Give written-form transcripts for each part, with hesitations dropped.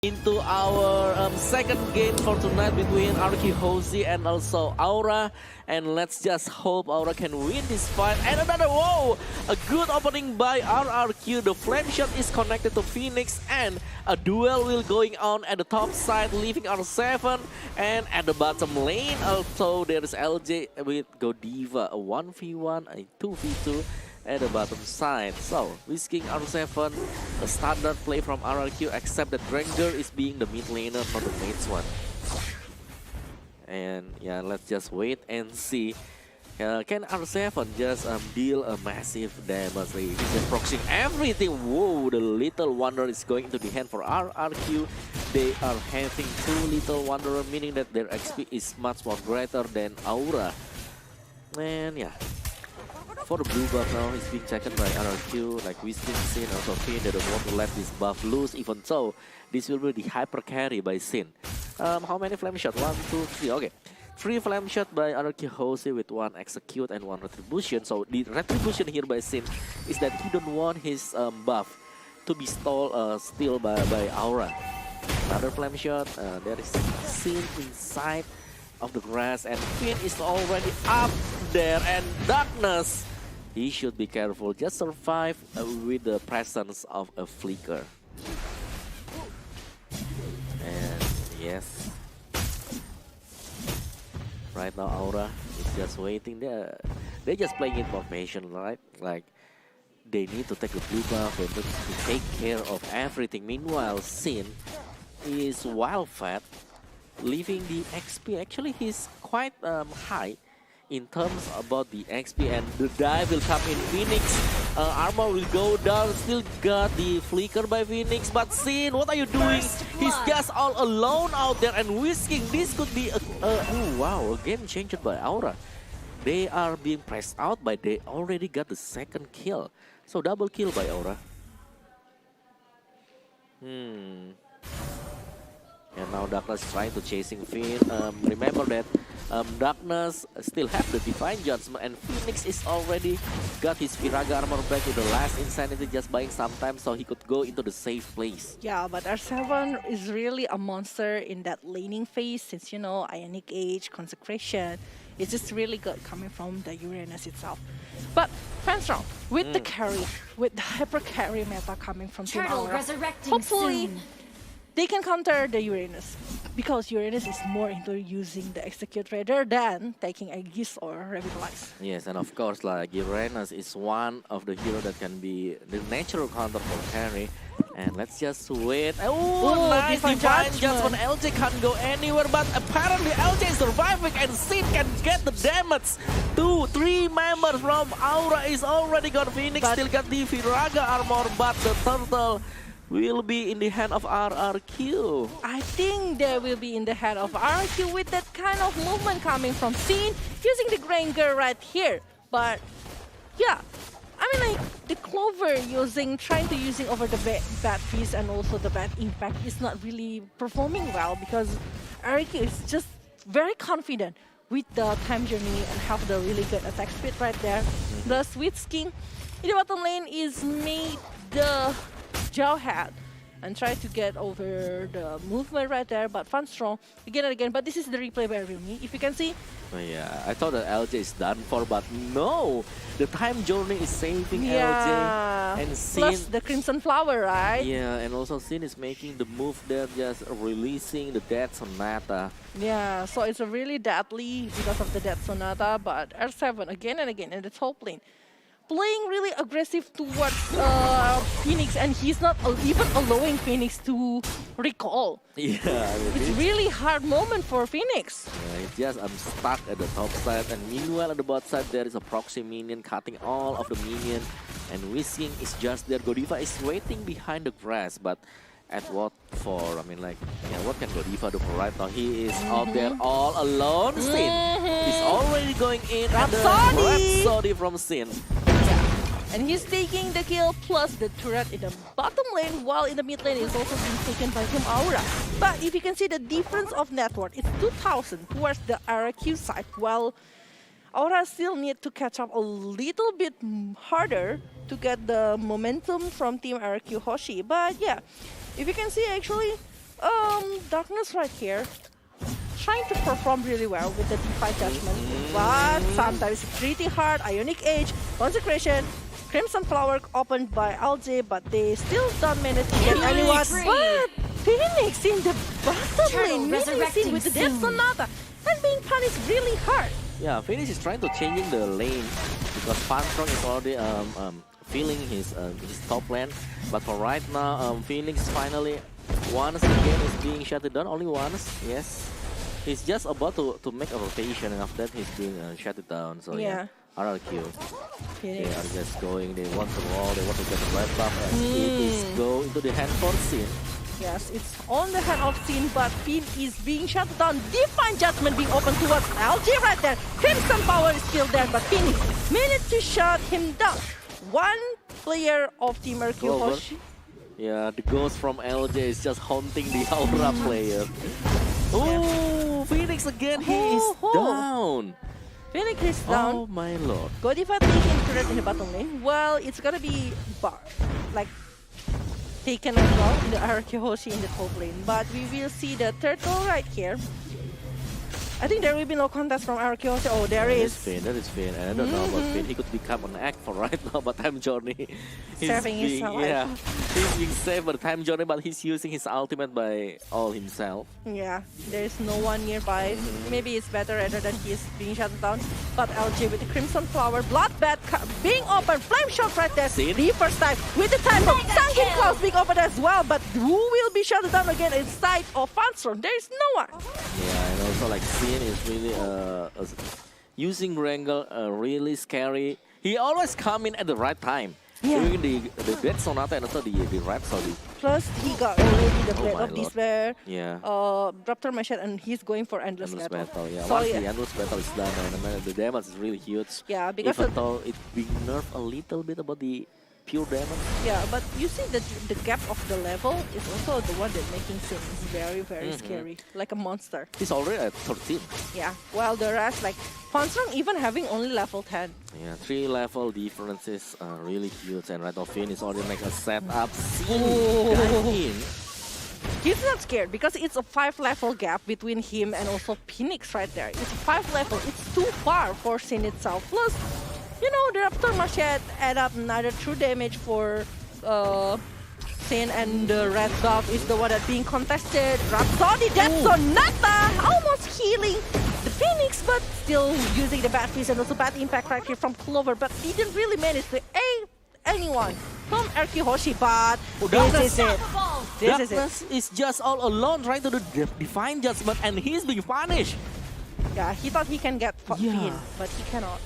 Into our second game for tonight between REGUM Hoshi and also Aura, and let's just hope Aura can win this fight. And another, whoa, a good opening by RRQ. The flame shot is connected to Phoenix, and a duel will going on at the top side, leaving R7. And at the bottom lane also there is LJ with Godiva, a 1v1, a 2v2 at the bottom side. So, risking R7, a standard play from RRQ, except that Granger is being the mid laner, not the mates one. And yeah, let's just wait and see. Can R7 just deal a massive damage? He's just proxying everything. Whoa, the Little Wonder is going into the hand for RRQ. They are having 2 Little Wanderer, meaning that their XP is much more greater than Aura. And yeah. For the blue buff now, it's being taken by RRQ, like Wisting, Sin, also Finn. They don't want to let this buff loose. Even so, this will be the hyper carry by Sin. How many flame shot? 1, 2, 3. Okay, 3 flame shot by RRQ Hoshi with 1 execute and 1 retribution. So the retribution here by Sin is that he don't want his buff to be steal by Aura. Another flame shot. There is Sin inside of the grass, and Finn is already up there, and Darkness. He should be careful, just survive with the presence of a flicker. And yes, right now Aura is just waiting there. They're just playing information, right? Like they need to take the blue buff, they need to take care of everything. Meanwhile, Sin is wild fat, leaving the XP. Actually, he's quite high in terms about the XP, and the dive will come in. Phoenix armor will go down. Still got the flicker by Phoenix, but Sin, what are you doing? He's just all alone out there and whisking. This could be oh wow, a game changer by Aura. They are being pressed out, but they already got the second kill. So double kill by Aura. And now Darkness trying to chasing Finn. Remember that Darkness still have the Divine Judgment, and Phoenix is already got his Viraga armor back with the last Insanity, just buying some time so he could go into the safe place. Yeah, but R7 is really a monster in that laning phase, since, you know, Ionic Age, Consecration. It's just really good coming from the Uranus itself. But Fanstrong, with the carry, with the hyper carry meta coming from Team Aura, hopefully they can counter the Uranus, because Uranus is more into using the execute rather than taking Aegis or Revitalize. Yes, and of course, like Uranus is one of the heroes that can be the natural counter for carry. And let's just wait. Oh, nice Divine Judgment. LJ can't go anywhere, but apparently LJ is surviving, and Sin can get the damage. 2, 3 members from Aura is already got. Phoenix still got the Viraga armor, but the turtle will be in the hand of RRQ. I think they will be in the hand of RRQ with that kind of movement coming from Sin, using the Granger right here. But yeah, I mean, like the Clover trying to using over the bad piece and also the bad impact is not really performing well, because RRQ is just very confident with the time journey and have the really good attack speed right there. The Switch King in the bottom lane is made the Jawhead and try to get over the movement right there, but Fanstrong again and again. But this is the replay by Rumi. If you can see, oh, yeah, I thought that LJ is done for, but no, the time journey is saving LJ and Sin. Plus the Crimson Flower, right? Yeah, and also Sin is making the move there, just releasing the Death Sonata. Yeah, so it's a really deadly because of the Death Sonata. But R7 again and again in the top lane, playing really aggressive towards Phoenix, and he's not even allowing Phoenix to recall. Yeah, I mean, it's really hard moment for Phoenix. Yeah, it's just stuck at the top side, and meanwhile at the bot side there is a proxy minion cutting all of the minion, and Wishing is just there. Godiva is waiting behind the grass, but at what for? I mean, like, yeah, what can Godiva do for right now? He is out there all alone. Sin is already going in. Rhapsody from Sin. And he's taking the kill plus the turret in the bottom lane, while in the mid lane is also being taken by Team Aura. But if you can see the difference of net worth, it's 2,000 towards the RRQ side, while Aura still need to catch up a little bit harder to get the momentum from Team REGUM Hoshi. But yeah, if you can see actually, Darkness right here. Trying to perform really well with the DeFi Judgment, but sometimes pretty hard. Ionic Age, Consecration, Crimson Flower opened by LJ, but they still don't manage to get anyone. But Phoenix in the bottom lane, meeting with the Death Sonata, and being punished really hard. Yeah, Phoenix is trying to changing the lane because Fanstrong is already feeling his top lane. But for right now, Phoenix finally once again is being shut down. Only once, yes. He's just about to make a rotation, and after that he's being shut down. So yeah, RRQ. They are just going. They want to roll. They want to get the red buff, and it is go into the hand for Sin. Yes, it's on the hand of Sin, but Finn is being shut down. Divine Judgment being open towards LG right there. Crimson Power is still there, but Finn managed to shut him down. One player of Team REGUM. Yeah, the ghost from LJ is just haunting the Aura player. Oh, Phoenix again, he is down. Phoenix is down. Oh my lord. Godiva taking turret in the bottom lane. Well, it's gonna be taken as well in the RRQ in the top lane. But we will see the turtle right here. I think there will be no contest from RRQ. Oh, there is. That is Finn. And I don't know about Finn. He could become an act for right now, but Time Journey. Saving his life. Yeah, he's being saved by the Time Journey, but he's using his ultimate by all himself. Yeah, there's no one nearby. Maybe it's better rather than he's being shut down. But LG with the Crimson Flower, Bloodbath being open, Flame Shot right there. The first time with the time of Sunken Clouds being open as well. But who will be shut down again inside of Fanstrom? There is no one. Yeah, and also like Sin is really using Wrangle really scary. He always come in at the right time. During the Death Sonata and also the Rhapsody. Plus he got already the Blade of Despair. Yeah. Raptor Machete, and he's going for Endless Battle. Yeah. So, once the Endless Battle is done, and the damage is really huge. Yeah, because even though it being nerfed a little bit about the pure damage. Yeah, but you see the gap of the level is also the one that making Sin very, very scary, like a monster. He's already at 13. Yeah, while the rest, like Fanstrong even having only level 10. Yeah, 3 level differences are really huge, and right now Finn is already make a setup. He's not scared because it's a 5 level gap between him and also Phoenix right there. It's 5 level, it's too far for Sin itself. Plus, you know, the Raptor Machete add up another true damage for Sin, and the red buff is the one that's being contested. Rhapsody, Death Sonata, almost healing the Phoenix, but still using the bad freeze and also bad impact right here from Clover, but didn't really manage to aid anyone from REGUM. But this is it. Darkness is just all alone trying to do the Divine Judgment, and he's being punished. Yeah, he thought he can get Finn, but he cannot.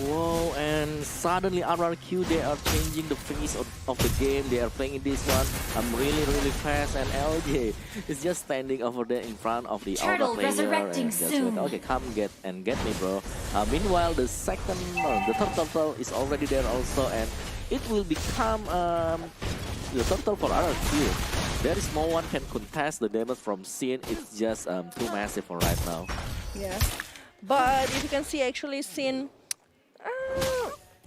Whoa, and suddenly RRQ, they are changing the face of the game. They are playing this one. I'm really, really fast, and LJ is just standing over there in front of the Aura player. And just like, okay, come get me, bro. Meanwhile, the third turtle is already there also, and it will become the turtle for RRQ. There is no one can contest the damage from Sin. It's just too massive for right now. Yes, but if you can see, actually, Sin.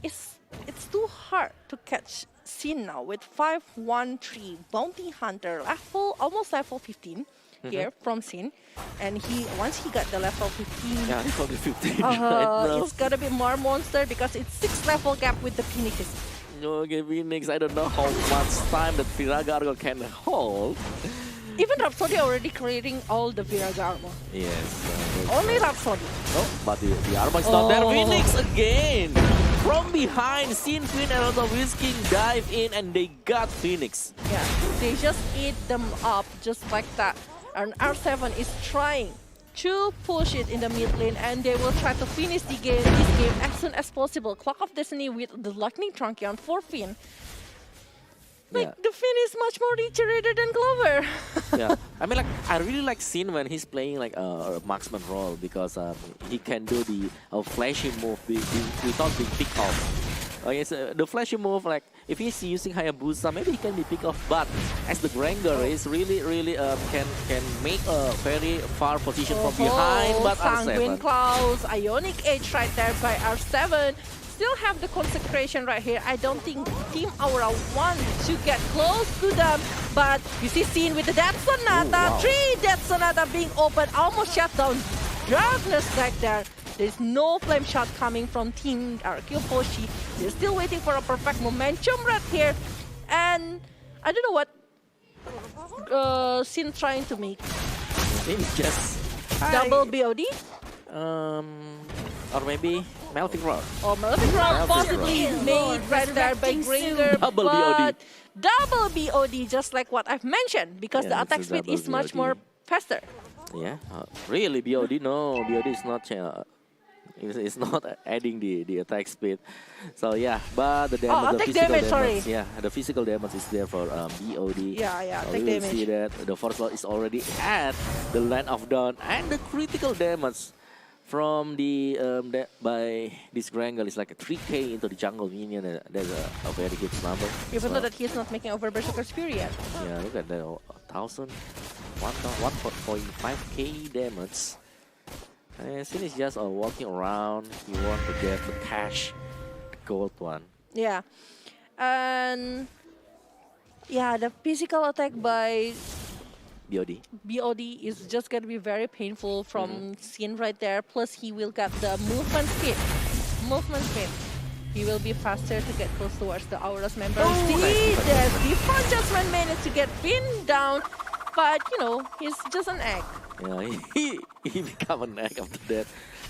It's too hard to catch Sin now with 513 Bounty Hunter level, almost level 15 here from Sin, and once he got the level 15, yeah, he's only 15 right now. It's gonna be more monster because it's 6 level gap with the Phoenix. Okay, Phoenix, I don't know how much time that Viragargo can hold. Even Rhapsody already creating all the Viraga armor. Yes. Only Rhapsody. Oh, but the armor is not there. Phoenix again! From behind, Sin, Queen, and also Whisking dive in, and they got Phoenix. Yeah, they just eat them up just like that. And R7 is trying to push it in the mid lane, and they will try to finish this game as soon as possible. Clock of Destiny with the Lightning Truncheon for Finn. Like, the Finn is much more regenerated than Clover. Yeah, I mean, like, I really like Sin when he's playing like a marksman role because he can do the flashy move without being picked off. Okay, so the flashy move, like, if he's using Hayabusa, maybe he can be picked off, but as the Granger is really can make a very far position from behind, but Sanguine R7. Clouds, Ionic Age right there by R7. Still have the Consecration right here. I don't think Team Aura wants to get close to them. But you see Scene with the Death Sonata, wow. 3 Death Sonata being opened, almost shut down Darkness back there. There's no flame shot coming from Team RQ Poshi. They're still waiting for a perfect momentum right here. And I don't know what Scene trying to make. Maybe just Double BOD? or maybe Melting Rock. Or Melting Rock Melting possibly Rock. made right there by Granger. Double but BOD. Double BOD, just like what I've mentioned, because the Yeah, attack it's a speed double is much BOD. more faster. Yeah, really BOD? No, BOD is not. It's not adding the attack speed. So yeah, but the damage, the attack physical damage, sorry. yeah, the physical damage is there for BOD. Yeah, So attack we will damage. see that the first lot is already at the land of dawn, and the critical damage from the by this Grangle is like a 3k into the jungle minion. That's a very good number. Even though that he's not making over Berserker's Fury yet. Yeah, look at the 1.5k damage. And Sin is just walking around. He wants to get the cash, the gold one. Yeah. And yeah, the physical attack by BOD. BOD is just going to be very painful from Scene right there. Plus, he will get the movement speed. Movement speed. He will be faster to get close towards the Aura's member. See, there's the fun judgment managed to get pinned down. But, you know, he's just an egg. Yeah, he become an egg after that.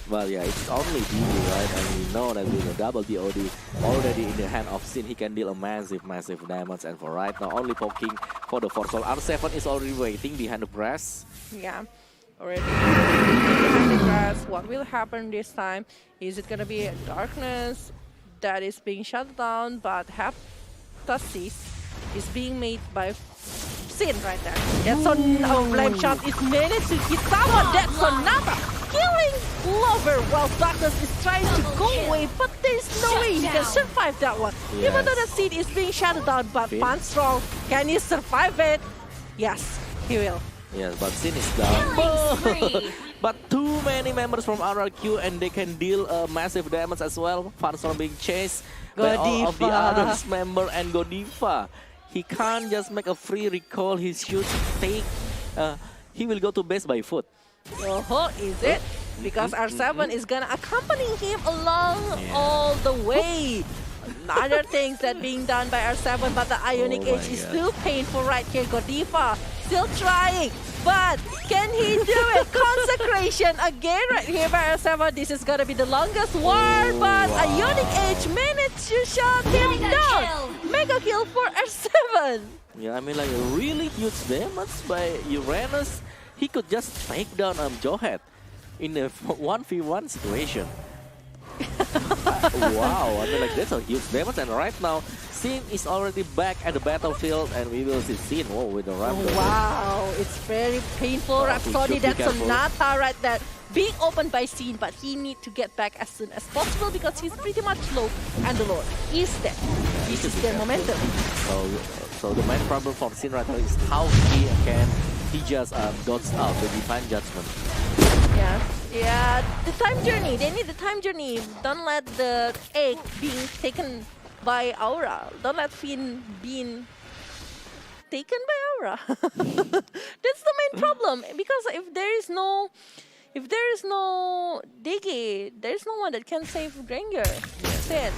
But yeah, it's only BD, right? And we know that with a double BOD already in the hand of Sin, he can deal a massive damage. And for right now, only poking for the Force Soul. R7 is already waiting behind the grass. Yeah, already behind the grass. What will happen this time? Is it gonna be a Darkness that is being shut down, but Heptasis is being made by Sin right there. That's on our flame shot is managed to hit someone. That's Sonata killing Clover while Darkness is trying to go away, but there's no way he can survive that one. Even though the Sin is being shut down, but Pan Strong, can he survive it? Yes, he will. Yes, but Sin is down. But too many members from RRQ and they can deal massive damage as well. Fanstorm being chased by all of the others member and Godiva. He can't just make a free recall. He should take. He will go to base by foot. Oh, is it? Because R7 is gonna accompany him along all the way. Other things that being done by R7, but the Ionic Age is still painful right here. Godiva still trying, but can he do it? Consecration again right here by R7. This is gonna be the longest war, but Ionic Age managed to shut him down. Mega kill for R7. Yeah, I mean like a really huge damage by Uranus. He could just take down Johet in a 1v1 situation. Wow, I mean like that's a huge damage, and right now Sin is already back at the battlefield, and we will see Sin with the ramp. Wow, it's very painful. Rhapsody, that's Sonata right there. Being opened by Sin, but he need to get back as soon as possible because he's pretty much low, and the Lord is there. This is their momentum. So the main problem for Sin right now is how he just dodged out the Divine Judgment. Yeah, the time journey. They need the time journey. Don't let the egg being taken by Aura. Don't let Finn being taken by Aura. That's the main problem. Because if there is no Digi, there is no one that can save Granger. That's it.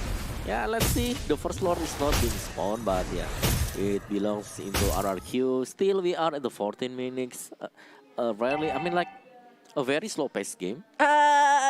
Yeah, let's see. The first Lord is not being spawned, but yeah, it belongs into RRQ. Still, we are at the 14 minutes. Rarely, I mean like. A very slow-paced game.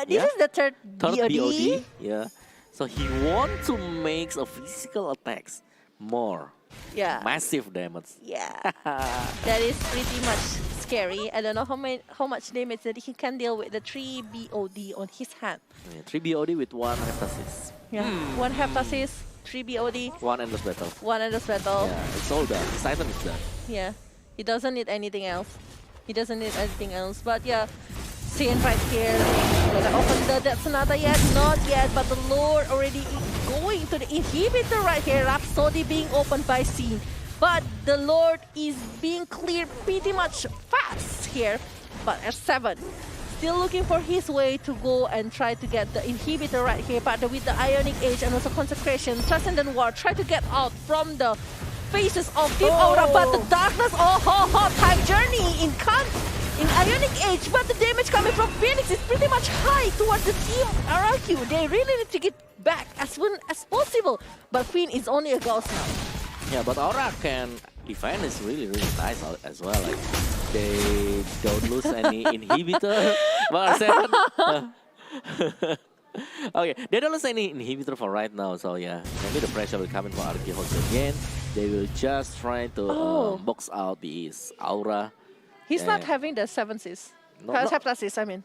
This is the third BOD. Yeah. So he wants to make a physical attacks more. Yeah. Massive damage. Yeah. That is pretty much scary. I don't know how much damage that he can deal with the 3 BOD on his hand. Yeah, 3 BOD with 1 heptasis. Yeah. 1 heptasis, 3 BOD. 1 endless battle. 1 endless battle. Yeah, it's all done. His item is done. Yeah. He doesn't need anything else. He doesn't need anything else. But yeah, Sin right here. Gonna open the Death Sonata yet? Not yet, but the Lord already going to the inhibitor right here. Rhapsody being opened by Sin. But the Lord is being cleared pretty much fast here. But R7 still looking for his way to go and try to get the inhibitor right here. But with the Ionic Age and also Consecration, Transcendent War, try to get out from the faces of Team Aura, but the darkness, time journey in Ionic Age, but the damage coming from Phoenix is pretty much high towards the Team RRQ. They really need to get back as soon as possible, but Queen is only a ghost now. Yeah, but Aura can defend is really nice as well. Like they don't lose any inhibitor. But R7, okay, they don't lose any inhibitor for right now. So yeah, maybe the pressure will come in for RRQ again. They will just try to box out this Aura. He's not having the 7cs. Heptasis, I mean.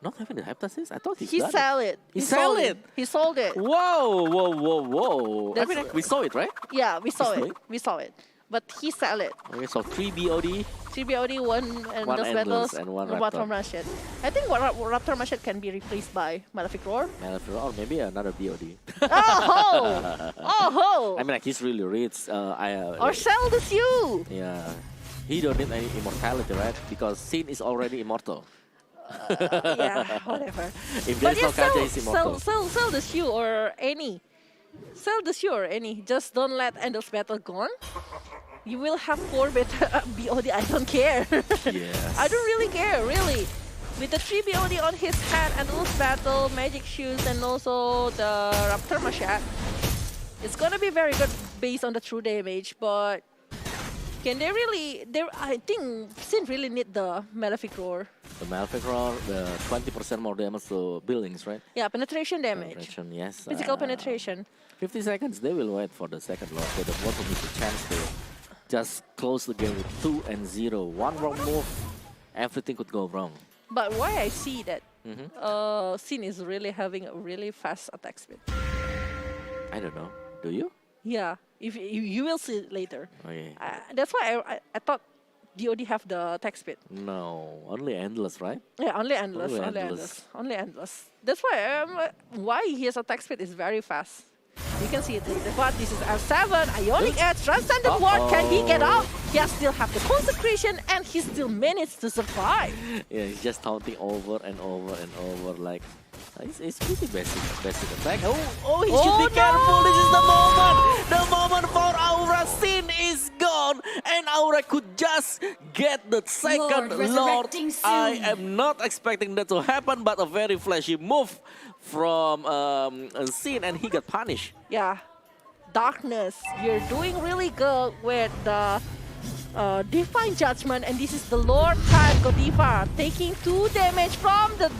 Not having the heptasis? I thought he sell it. He sold it. He sold it. Whoa. I mean, we saw it, right? Yeah, we saw it. We saw it. But he sell it. Okay, so 3 BOD. 3 BOD, one Endless Battles, and one Raptor Machete. I think Raptor Machete can be replaced by Malefic Roar. Malefic Roar, or maybe another BOD. Oh! I mean, like, he's really rich. Or sell the Sue! Yeah. He don't need any immortality, right? Because Sin is already immortal. Yeah, whatever. If there's no Kaja, he's immortal. Sell the Sue or any. Sell the Sue or any. Just don't let Endless Battle gone. You will have 4 better BOD. I don't care. Yes. I don't really care, really. With the 3 BOD on his head, Endless Battle, Magic Shoes, and also the Raptor Machete, it's gonna be very good based on the true damage, but can they really? I think Sin really need the Malefic Roar. The Malefic Roar, the 20% more damage to buildings, right? Yeah, penetration damage. Penetration, yes. Physical penetration. 50 seconds, they will wait for the second Lord. They don't want to miss a chance to just close the game with 2-0. One wrong move, everything could go wrong. But why I see that Sin is really having a really fast attack speed. I don't know. Do you? Yeah, if you will see it later. Okay. That's why I thought DOD have the attack speed. No, only Endless, right? Yeah, only Endless. Only Endless. That's why his attack speed is very fast. You can see it later. But this is R7, Ionic Edge, Transcendent Ward. Can he get out? He still have the Consecration and he still managed to survive. Yeah, he's just taunting over and over and over like... It's pretty basic attack. He should be careful. This is the moment. The moment for Aura. Sin is gone, and Aura could just get the second Lord. I am not expecting that to happen, but a very flashy move from Sin, and he got punished. Yeah, Darkness, you're doing really good with the Divine Judgment, and this is the Lord time Godiva taking 2 damage from the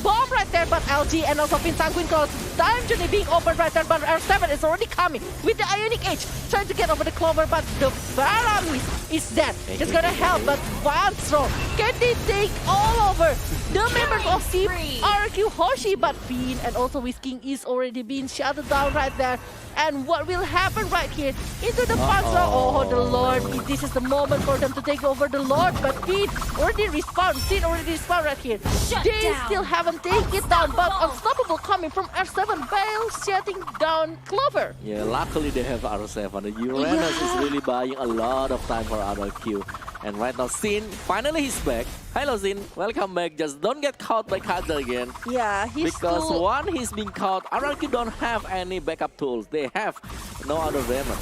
bomb right there, but LG and also Pinsanguin Cross. Time journey being opened right there, but R7 is already coming with the Ionic Age, trying to get over the Clover, but the Varamis is dead. It's gonna help, but Vansro, can they take all over the members of Team RQ Hoshi? But Fiend and also Whisking is already being shut down right there. And what will happen right here into the Panzer? Oh, the Lord. This is the moment for them to take over the Lord. But Fiend already respawned. Fiend already respawned right here. They still haven't taken it down. But Unstoppable coming from R7. Bale shutting down Clover. Yeah, luckily they have R7. The Uranus is really buying a lot of time for RRQ. And right now, Sin, finally he's back. Hello, Sin. Welcome back. Just don't get caught by Kaja again. Yeah, because once he's being caught, RRQ don't have any backup tools. They have no other damage.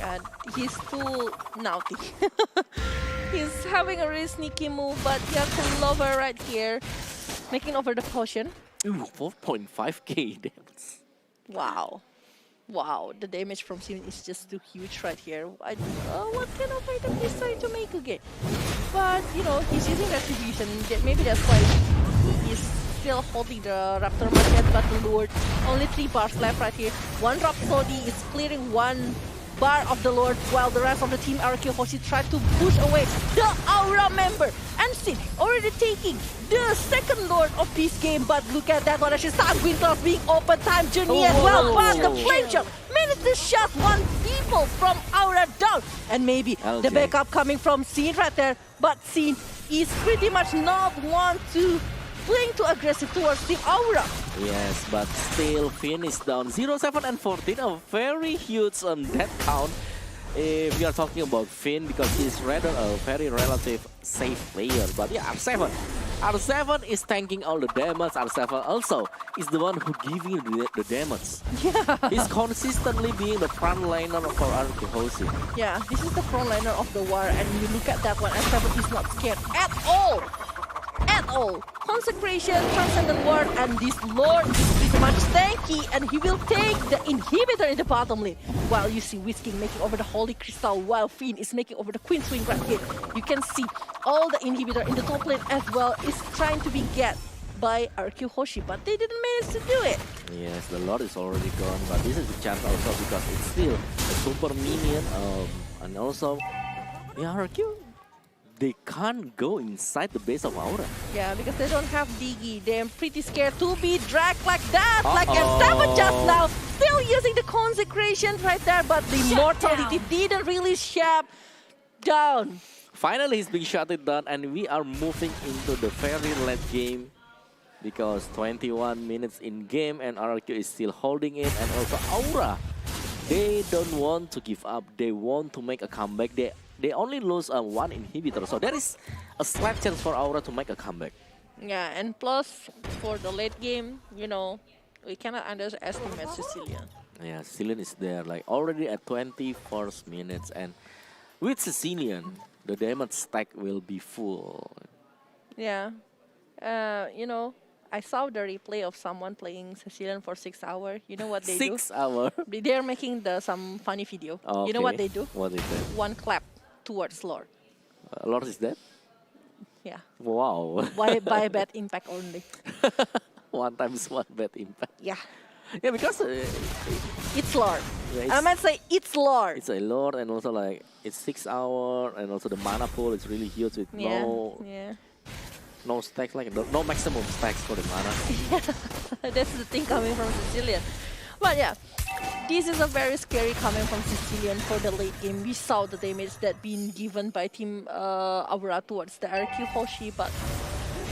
And he's too naughty. He's having a really sneaky move, but he has Clover right here, making over the potion. Ooh, 4.5k damage. Wow. Wow, the damage from Sin is just too huge right here. What kind of item he's trying to make again? But, you know, he's using Retribution. Maybe that's why he is still holding the Raptor Machete, but the Lord, only 3 bars left right here. One Rhapsody is clearing 1 bar of the Lord, while the rest of the team RQ Hoshi tried to push away the Aura member. And Sin already taking the second Lord of this game, but look at that one. Actually, Sanguine Claws being open time journey as well, but the Flame Jump managed to shut 1 people from Aura down. And maybe the backup coming from Sin right there, but Sin is pretty much not one to playing too aggressive towards the Aura. Yes, but still Finn down 0-7 and 14, a very huge death count. If we are talking about Finn, because he's rather a very relative safe player. But yeah, R7 R7 is tanking all the damage. R7 also is the one who giving the damage. Yeah. He's consistently being the front liner for RQHOSI. Yeah, this is the front liner of the war, and you look at that one, R7 is not scared at all. At all. Consecration, Transcendent Ward, and this Lord is pretty much tanky, and he will take the inhibitor in the bottom lane. While you see Whisking making over the Holy Crystal, while Finn is making over the Queen Swing right here. You can see all the inhibitor in the top lane as well is trying to be get by RQHOSI, but they didn't manage to do it. Yes, the Lord is already gone, but this is a chance also because it's still a super minion, and also, yeah, RQ, they can't go inside the base of Aura. Yeah, because they don't have Diggy. They're pretty scared to be dragged like that. Like M7 just now. Still using the consecration right there, but the immortality didn't really shut down. Finally, he's being shut it down, and we are moving into the very late game because 21 minutes in game, and RQ is still holding it, and also Aura. They don't want to give up. They want to make a comeback. They only lose one inhibitor, so there is a slight chance for Aura to make a comeback. Yeah, and plus for the late game, you know, we cannot underestimate Sicilian. Yeah, Sicilian is there, like already at 21st minutes, and with Sicilian, the damage stack will be full. Yeah, you know, I saw the replay of someone playing Sicilian for 6 hours. You know what they do? 6 hours? They're making some funny video. Okay. You know what they do? What is that? One clap towards Lord. Lord is dead? Yeah. Wow. by bad impact only. One times one bad impact. Yeah. Yeah, because It's Lord. yeah, I might say it's Lord. it's a Lord, and also like it's 6 hours, and also the mana pool is really huge with Yeah. no stacks, like no maximum stacks for the mana. That's the thing coming from Sicilian. But yeah, this is a very scary coming from Sicilian for the late game. We saw the damage that being given by Team Aura towards the RQHOSI, but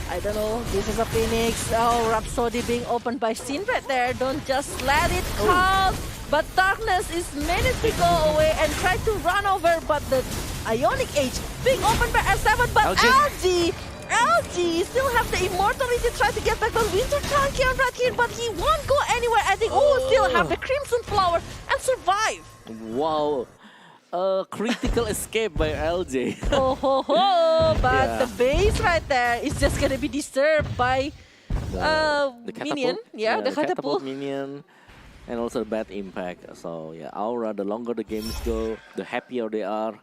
I don't know. This is a Phoenix. Oh, Rhapsody being opened by Sin right there. Don't just let it come. But Darkness is managed to go away and try to run over, but the Ionic Age being opened by R7, but LG still have the immortality to try to get back on Winter Champion right here, but he won't go anywhere. I think still have the Crimson Flower and survive. Wow. A critical escape by LJ. But Yeah. the base right there is just gonna be disturbed by the minion. catapult. Yeah, the catapult. minion, and also the bad impact. So yeah, Aura, the longer the games go, the happier they are.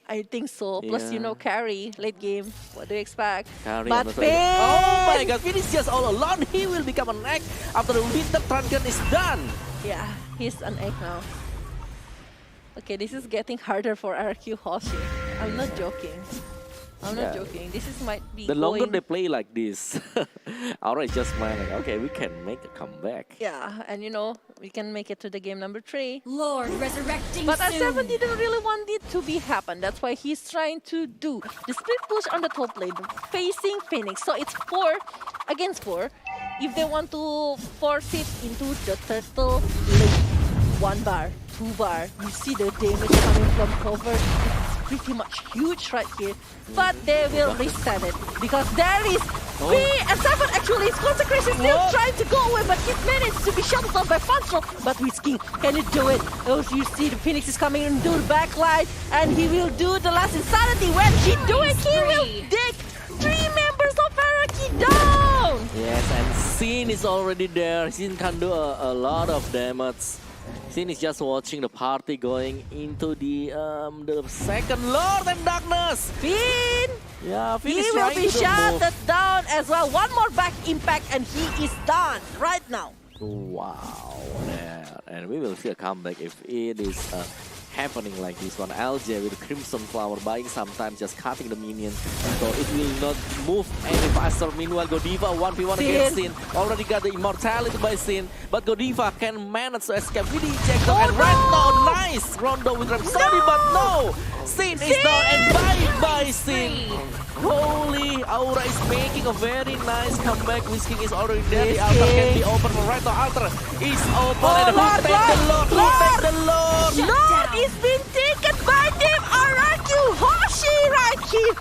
I think so. Plus, you know, carry late game. What do you expect? Carry But and also- Finn! Oh my god, Finn is just all alone. He will become an egg after the winter Trunken is done. Yeah, he's an egg now. Okay, this is getting harder for RQHOSI. I'm not joking. I'm not Yeah. joking. This is might be The longer going... they play like this, Aura is just smiling. Okay, we can make a comeback. Yeah, and you know, we can make it to the game number 3. Lord resurrecting But soon. R7 didn't really want it to be happen. That's why he's trying to do the split push on the top lane, facing Phoenix. So it's 4 against 4. If they want to force it into the turtle lane, 1 bar, 2 bar, you see the damage coming from cover. It's pretty much huge right here. But they will reset it because there is R7 actually his consecration still trying to go away, but he's managed to be shut down by Funstro. But Whisking, can he do it? Oh, you see the Phoenix is coming into the backline, and he will do the last insanity. When he do it, he will dig 3 members of Hierarchy down. Yes, and Sin is already there. Sin can do a lot of damage. Sin is just watching the party going into the second Lord and Darkness. Finn! Yeah, Finn He is will trying be to shut move. down as well. One more back impact and he is done right now. Wow, yeah. And we will see a comeback if it is happening like this one. LJ with the Crimson Flower buying sometimes just cutting the minion, so it will not move any faster. Meanwhile, Godiva 1v1 against Sin. Already got the immortality by Sin, but Godiva can manage to escape with the ejector. And right now, nice Rondo with Rhapsody, but no! Sin is down and bye-bye Sin. Holy, Aura is making a very nice comeback. Whisking is already there. The altar can be open right now. Altar is open, and who take the Lord? Who take the Lord? Lord is being taken by Team RQHOSI right here.